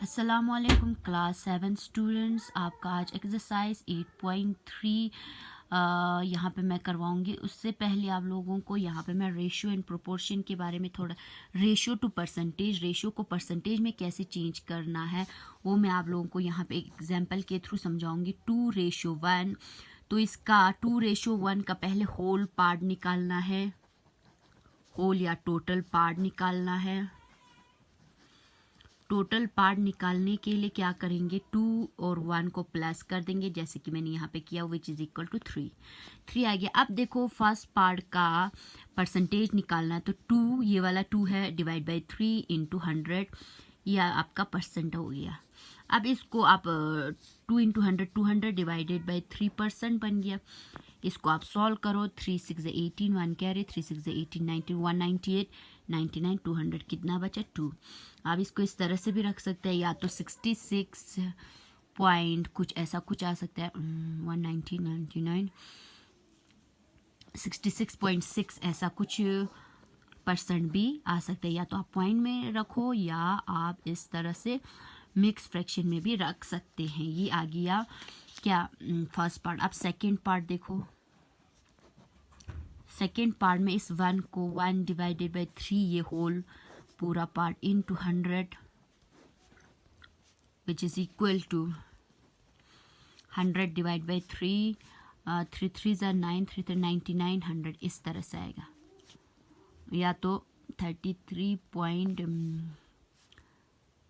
अस्सलामुअलैकुम class 7 students, आपका आज एक्सरसाइज 8.3 यहाँ पे मैं करवाऊँगी। उससे पहले आप लोगों को यहाँ पे मैं रेशियो एंड प्रोपोर्शन के बारे में थोड़ा, रेशियो टू परसेंटेज, रेशियो को परसेंटेज में कैसे चेंज करना है वो मैं आप लोगों को यहाँ पे एग्जांपल के थ्रू समझाऊँगी। 2:1, तो इसका 2:1 का पहले होल पार्ट निकालना है, होल या टोटल पार्ट निकालना है। टोटल पार्ट निकालने के लिए क्या करेंगे, 2 और 1 को प्लस कर देंगे जैसे कि मैंने यहाँ पे किया, विच इज इक्वल टू 3 आ गया। अब देखो फर्स्ट पार्ट का परसेंटेज निकालना है, तो 2, ये वाला 2 है, डिवाइड बाई 3 इंटू 100, यह आपका परसेंट हो गया। अब इसको आप 2 इंटू 100, 200 डिवाइडेड बाई 3% बन गया। इसको आप सॉल्व करो, 3 6 18, 1 कैरी, 3 6 18 19, 198, 99, 200 कितना बचा 2। आप इसको इस तरह से भी रख सकते हैं, या तो 66 पॉइंट कुछ ऐसा कुछ आ सकता है, 190, 99, 66.6 ऐसा कुछ % भी आ सकता है। या तो आप पॉइंट में रखो या आप इस तरह से मिक्स फ्रैक्शन में भी रख सकते हैं। ये आ गया क्या फर्स्ट पार्ट। अब सेकेंड पार्ट देखो, सेकेंड पार्ट में इस 1 को 1 डिवाइडेड बाई 3, ये होल पूरा part into 100 which is equal to 100 divide by 3, 3 3 ज़ा 9, 3 3 99, 100 इस तरह से आएगा। या तो 33.1,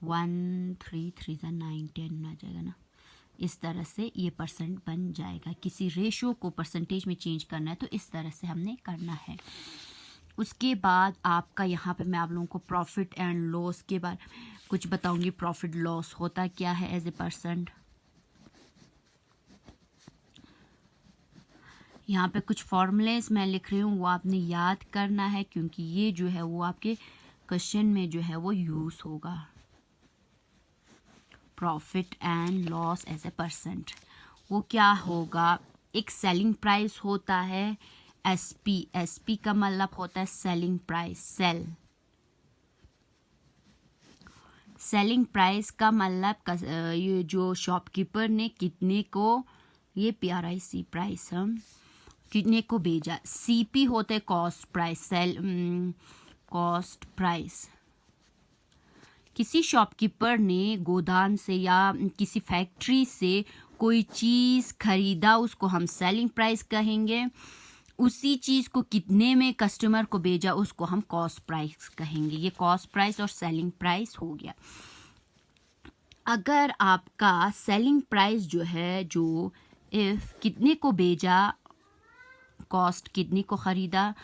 3 ज़ा 9, 10 आ जाएगा ना, इस तरह से ये % बन जाएगा। किसी रेशियो को परसेंटेज में चेंज करना है तो इस तरह से हमने करना है। उसके बाद आपका यहाँ पे मैं आप लोगों को प्रॉफिट एंड लॉस के बारे में कुछ बताऊंगी। प्रॉफिट लॉस होता क्या है एज ए %। यहाँ पे कुछ फॉर्मूलेस मैं लिख रही हूँ, वो आपने याद करना है क्योंकि ये जो है वो आपके क्वेश्चन में जो है वो यूज होगा। Profit and loss as a %, वो क्या होगा, एक सेलिंग प्राइस होता है SP, SP का मतलब होता है सेलिंग प्राइस, सेलिंग प्राइस का मतलब ये जो शॉपकीपर ने कितने को, ये PRIC प्राइस, हम कितने को भेजा। CP होता है कॉस्ट प्राइस, कॉस्ट प्राइस। किसी शॉपकीपर ने गोदाम से या किसी फैक्ट्री से कोई चीज़ खरीदा, उसको हम सेलिंग प्राइस कहेंगे। उसी चीज़ को कितने में कस्टमर को भेजा, उसको हम कॉस्ट प्राइस कहेंगे। ये कॉस्ट प्राइस और सेलिंग प्राइस हो गया। अगर आपका सेलिंग प्राइस जो है, जो इफ कितने को भेजा, कॉस्ट कितने को ख़रीदा,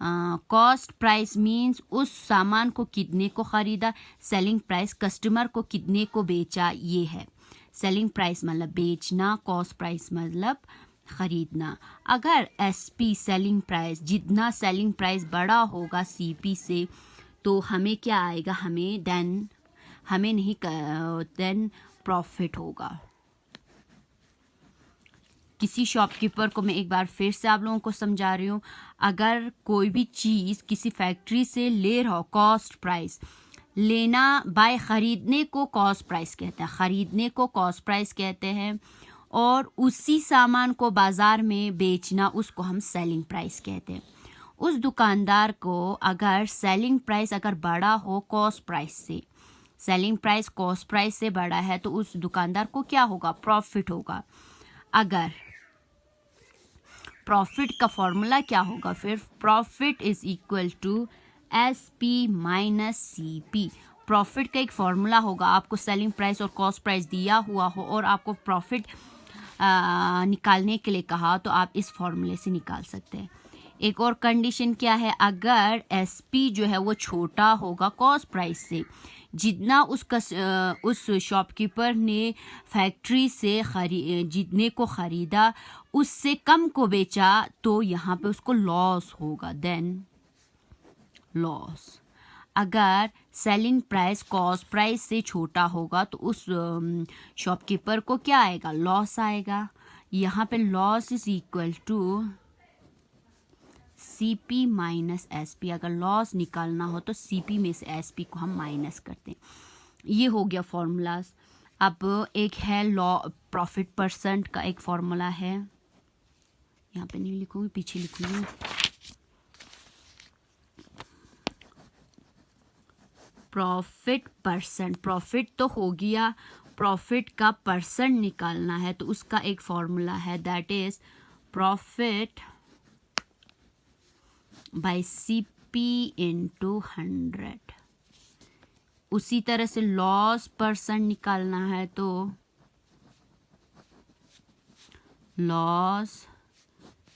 कॉस्ट प्राइस मीन्स उस सामान को कितने को ख़रीदा, सेलिंग प्राइस कस्टमर को कितने को बेचा, ये है। सेलिंग प्राइस मतलब बेचना, कॉस्ट प्राइस मतलब ख़रीदना। अगर SP सेलिंग प्राइस, जितना सेलिंग प्राइस बड़ा होगा CP से, तो हमें क्या आएगा, हमें नहीं, देन प्रॉफिट होगा। किसी शॉपकीपर को मैं एक बार फिर से आप लोगों को समझा रही हूँ, अगर कोई भी चीज़ किसी फैक्ट्री से ले रहा हो, कॉस्ट प्राइस लेना, बाय ख़रीदने को कॉस्ट प्राइस कहते हैं, ख़रीदने को कॉस्ट प्राइस कहते हैं, और उसी सामान को बाज़ार में बेचना, उसको हम सेलिंग प्राइस कहते हैं। उस दुकानदार को अगर सेलिंग प्राइस अगर बड़ा हो कॉस्ट प्राइस से, सेलिंग प्राइस कॉस्ट प्राइस से बड़ा है, तो उस दुकानदार को क्या होगा, प्रॉफिट होगा। अगर प्रॉफिट का फॉर्मूला क्या होगा फिर, profit is equal to SP minus CP। Profit का एक फॉर्मूला होगा, आपको सेलिंग प्राइस और कॉस्ट प्राइस दिया हुआ हो और आपको प्रॉफिट निकालने के लिए कहा, तो आप इस फॉर्मूले से निकाल सकते हैं। एक और कंडीशन क्या है, अगर SP जो है वो छोटा होगा कॉस्ट प्राइस से, जितना उस शॉपकीपर ने फैक्ट्री से जितने को ख़रीदा उससे कम को बेचा, तो यहाँ पे उसको लॉस होगा, देन लॉस। अगर सेलिंग प्राइस कॉस्ट प्राइस से छोटा होगा तो उस शॉपकीपर को क्या आएगा, लॉस आएगा। यहाँ पे loss is equal to CP minus SP। अगर लॉस निकालना हो तो CP में से SP को हम माइनस करते हैं। ये हो गया फॉर्मूलाज। अब एक है लॉ प्रॉफिट परसेंट का एक फॉर्मूला है, यहाँ पे नहीं लिखूंगी, पीछे लिखूंगी। प्रॉफिट परसेंट, प्रॉफिट तो हो गया, प्रॉफिट का परसेंट निकालना है, तो उसका एक फॉर्मूला है, that is profit by CP into 100। उसी तरह से लॉस परसेंट निकालना है, तो loss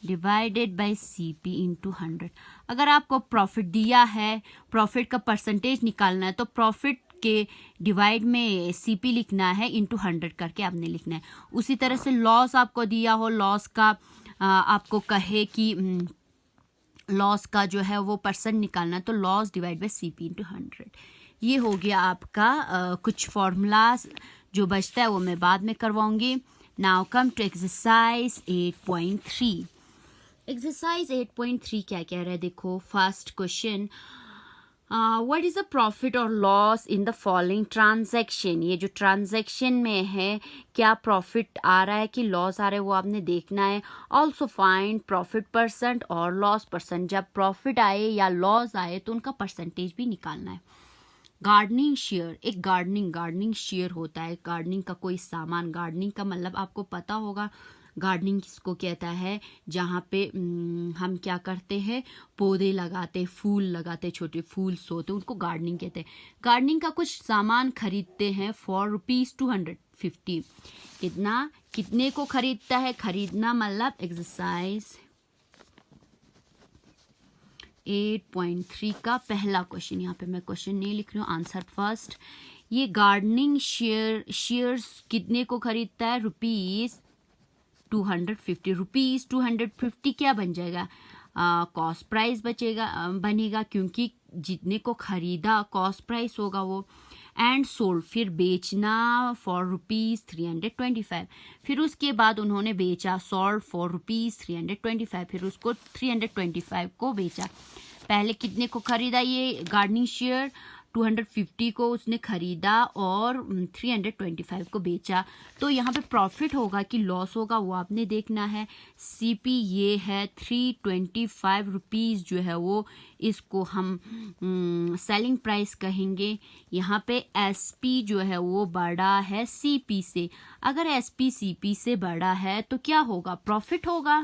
divided bye CP into 100। अगर आपको प्रॉफिट दिया है, प्रॉफिट का परसेंटेज निकालना है, तो प्रॉफिट के डिवाइड में सीपी लिखना है, इंटू 100 करके आपने लिखना है। उसी तरह से लॉस आपको दिया हो, लॉस का आपको कहे कि लॉस का जो है वो परसेंट निकालना है, तो loss divide by CP into 100। ये हो गया आपका कुछ फॉर्मूलाज। जो बचता है वो मैं बाद में करवाऊंगी। Now come to exercise 8.3। Exercise 8.3 क्या कह रहा है, देखो first question, what is the profit और loss in the following transaction. ये जो ट्रांजैक्शन में है, क्या प्रॉफिट आ रहा है कि लॉस आ रहा है, वो आपने देखना है। ऑल्सो फाइंड प्रॉफिट परसेंट और लॉस परसेंट। जब प्रॉफिट आए या लॉस आए तो उनका परसेंटेज भी निकालना है। गार्डनिंग शेयर, एक गार्डनिंग शेयर होता है, गार्डनिंग का कोई सामान। गार्डनिंग का मतलब आपको पता होगा, गार्डनिंग किसको कहता है, जहाँ पे हम क्या करते हैं, पौधे लगाते, फूल लगाते, छोटे फूल सोते, उनको गार्डनिंग कहते हैं। गार्डनिंग का कुछ सामान खरीदते हैं फॉर ₹250। कितना, कितने को खरीदता है, खरीदना मतलब एक्सरसाइज 8.3 का पहला क्वेश्चन। यहाँ पे मैं क्वेश्चन नहीं लिख रही हूँ, आंसर फर्स्ट। ये गार्डनिंग शेयर्स कितने को खरीदता है, ₹250। ₹250 क्या बन जाएगा, कॉस्ट प्राइस बनेगा, क्योंकि जितने को खरीदा कॉस्ट प्राइस होगा वो। एंड सोल्ड, फिर बेचना फॉर ₹325। फिर उसके बाद उन्होंने बेचा, सोल्ड फॉर ₹325, फिर उसको 325 को बेचा। पहले कितने को खरीदा, ये गार्डनिंग शेयर 250 को उसने खरीदा और 325 को बेचा। तो यहाँ पे प्रॉफिट होगा कि लॉस होगा वो आपने देखना है। सीपी ये है 325 रुपीज़ जो है वो, इसको हम सेलिंग प्राइस कहेंगे। यहाँ पे एसपी जो है वो बड़ा है सीपी से। अगर एसपी सीपी से बड़ा है तो क्या होगा, प्रॉफिट होगा,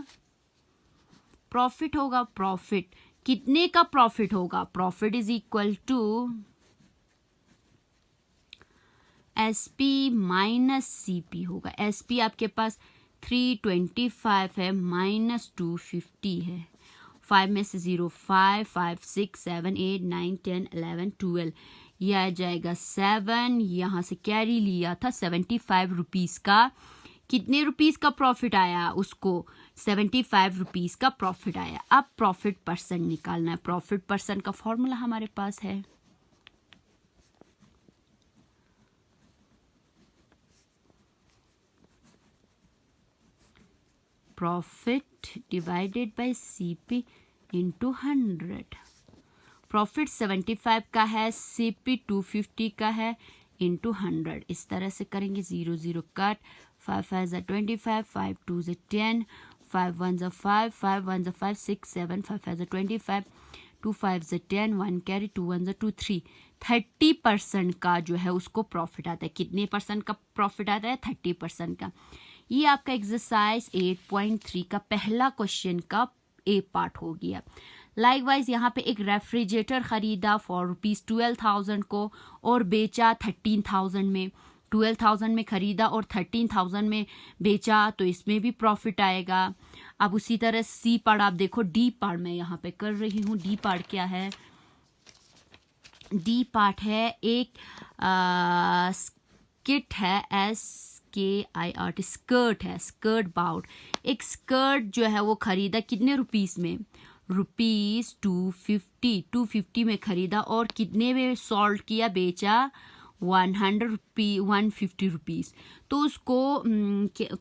प्रॉफिट होगा। प्रॉफिट कितने का प्रॉफिट होगा, profit is equal to SP minus CP होगा। एसपी आपके पास 325 है, माइनस 250 है। 5 में से 0, 5, 5, 6, 7, 8, 9, 10, 11, 12, यह आ जाएगा 7। यहाँ से कैरी लिया था 75 रुपीज़ का। कितने रुपीज़ का प्रॉफिट आया उसको, 75 रुपीज़ का प्रॉफिट आया। अब प्रॉफिट परसेंट निकालना है। प्रॉफिट परसेंट का फॉर्मूला हमारे पास है, profit divided by CP into 100। Profit 75 का है, सीपी 250 का है, इंटू 100। इस तरह से करेंगे, 0 0 कट, 5 5 25, 5 2 10, 5 1 5, 5 1 5, 6 7, 5 5 25, 2 5 10, 1 कैरी, 2 1 2 3। 30% का जो है उसको प्रॉफिट आता है। कितने परसेंट का प्रॉफिट आता है, 30% का। ये आपका एक्सरसाइज 8.3 का पहला क्वेश्चन का ए पार्ट हो गया। लाइकवाइज यहाँ पे एक रेफ्रिजरेटर खरीदा फॉर ₹12,000 को और बेचा 13,000 में। 12,000 में खरीदा और 13,000 में बेचा, तो इसमें भी प्रॉफिट आएगा। अब उसी तरह सी पार्ट आप देखो, डी पार्ट मैं यहाँ पे कर रही हूँ। डी पार्ट क्या है, डी पार्ट है एक स्किट है, SKIRT, स्कर्ट है, स्कर्ट बाउट। एक स्कर्ट जो है वो खरीदा कितने रुपीज़ में, ₹250। 250 में खरीदा और कितने में सॉल्ट किया, बेचा 150 रुपीज़। तो उसको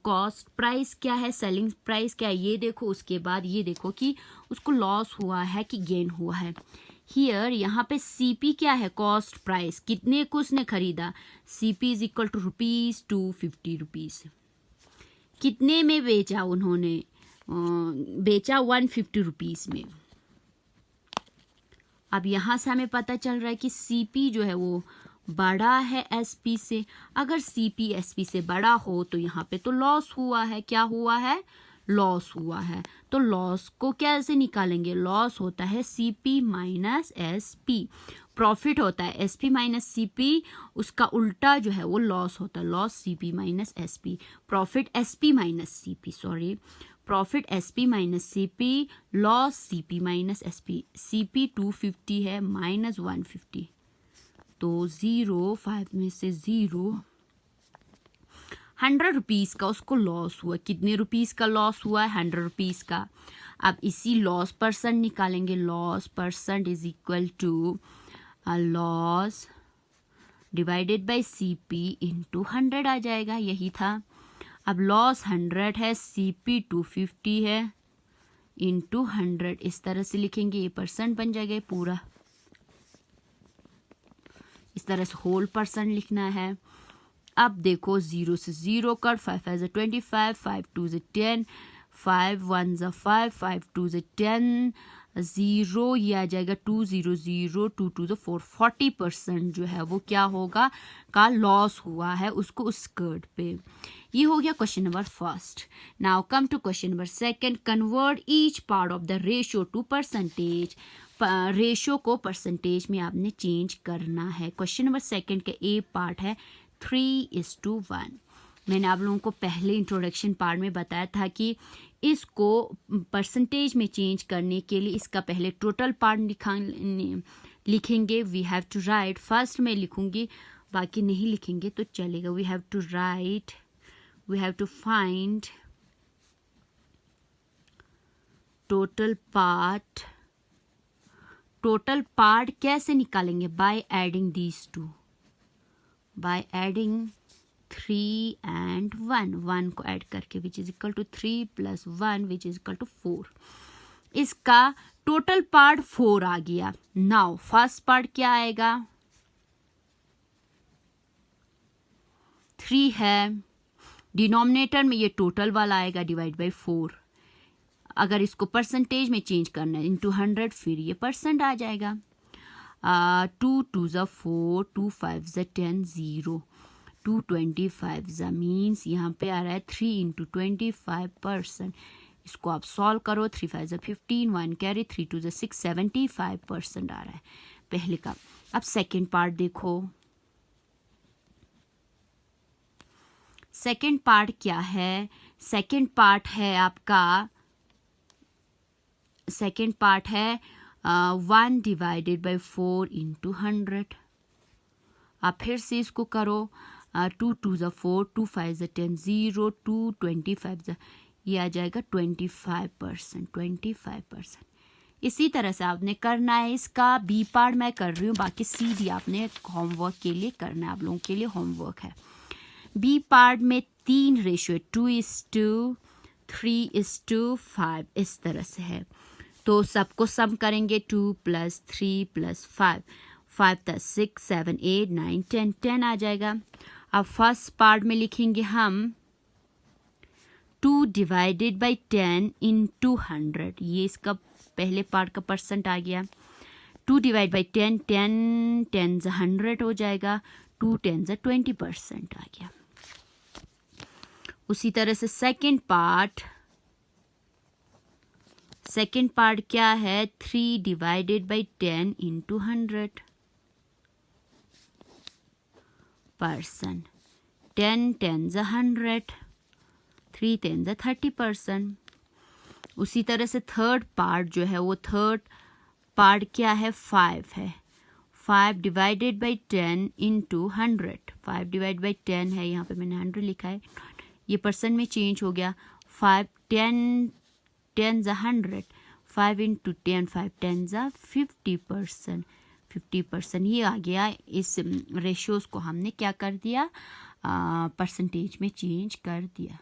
कॉस्ट प्राइस क्या है, सेलिंग प्राइस क्या है, ये देखो। उसके बाद ये देखो कि उसको लॉस हुआ है कि गेन हुआ है। हियर यहाँ पे CP क्या है, कॉस्ट प्राइस, कितने को उसने खरीदा, CP is equal to rupees 250 rupees. कितने में बेचा उन्होंने, बेचा 150 रुपीज में। अब यहाँ से हमें पता चल रहा है कि CP जो है वो बड़ा है SP से। अगर CP SP से बड़ा हो तो यहाँ पे तो लॉस हुआ है। क्या हुआ है, लॉस हुआ है। तो लॉस को कैसे निकालेंगे, लॉस होता है CP माइनस SP, प्रॉफिट होता है SP माइनस CP, उसका उल्टा जो है वो लॉस होता है, loss CP minus SP, profit SP minus CP, sorry, profit SP minus CP, loss CP minus SP। CP 250 है माइनस 150, तो 0, 5 में से 0, 100 रुपीज़ का उसको लॉस हुआ। कितने रुपीज़ का लॉस हुआ है, 100 रुपीज़ का। अब इसी लॉस परसेंट निकालेंगे, loss percent is equal to loss divided by CP into 100 आ जाएगा, यही था। अब लॉस 100 है, CP 250 है, इंटू 100, इस तरह से लिखेंगे, ये परसेंट बन जाएगा पूरा। इस तरह से होल परसेंट लिखना है। अब देखो 0 से 0 कर, 5 5 25, 5 2 10, 5 1 5, 5 2 10, 0 ये आ जाएगा 2 0 0, 2 2 4, 40% जो है वो क्या होगा, का लॉस हुआ है उसको उस स्कर्ट पे। ये हो गया question number first. Now come to question number second, convert each part of the ratio to percentage. Ratio को परसेंटेज में आपने चेंज करना है। क्वेश्चन नंबर सेकंड का ए पार्ट है 3:1। मैंने आप लोगों को पहले इंट्रोडक्शन पार्ट में बताया था कि इसको परसेंटेज में चेंज करने के लिए इसका पहले टोटल पार्ट लिखेंगे। We have to write, first में लिखूंगी, बाकी नहीं लिखेंगे तो चलेगा। We have to write, we have to find total part. Total part कैसे निकालेंगे, by adding these two, by adding 3 and 1 को ऐड करके, which is equal to 3 + 1 which is equal to 4। इसका टोटल पार्ट 4 आ गया। नाउ फर्स्ट पार्ट क्या आएगा, 3 है, denominator में ये टोटल वाला आएगा डिवाइड बाय 4। अगर इसको परसेंटेज में चेंज करना है इंटू 100, फिर ये परसेंट आ जाएगा। 2 2 4, 2 5 10, 0, 2 25 मीन्स यहाँ पे आ रहा है 3 × 25%। इसको आप सॉल्व करो, 3 5 15, 1 कैरी, 3 2 6, 75% आ रहा है पहले का। अब सेकेंड पार्ट देखो, सेकेंड पार्ट क्या है, सेकेंड पार्ट है आपका, सेकेंड पार्ट है 1 डिवाइडेड बाय 4 × 100। आप फिर से इसको करो, 2 2 4, 2 5 10, 0, 2 25, ये आ जाएगा 25%, 25%। इसी तरह से आपने करना है। इसका बी पार्ट मैं कर रही हूँ, बाकी सी डी आपने होमवर्क के लिए करना है, आप लोगों के लिए होमवर्क है। बी पार्ट में 3 रेशियो 2:3 3:5 इस तरह से है। तो सबको सम करेंगे, 2 + 3 + 5, 5 + 6 7 8 9 10, 10 आ जाएगा। अब फर्स्ट पार्ट में लिखेंगे हम 2 डिवाइडेड बाई 10 × 100, ये इसका पहले पार्ट का परसेंट आ गया। 2 डिवाइड बाई 10, 10 10 100 हो जाएगा, 2 10 20% आ गया। उसी तरह से सेकेंड पार्ट क्या है, 3 डिवाइडेड बाई 10 × 100%, 10 10 100, 3 10 30%। उसी तरह से थर्ड पार्ट जो है वो थर्ड पार्ट क्या है, 5 है, 5 डिवाइडेड बाई 10 × 100, 5 डिवाइड बाई 10 है, यहाँ पे मैंने 100 लिखा है, ये परसेंट में चेंज हो गया। 5 10 10 100, 5 × 10, 5 10 50%, 50% ये आ गया। इस रेशियोज को हमने क्या कर दिया, परसेंटेज में चेंज कर दिया।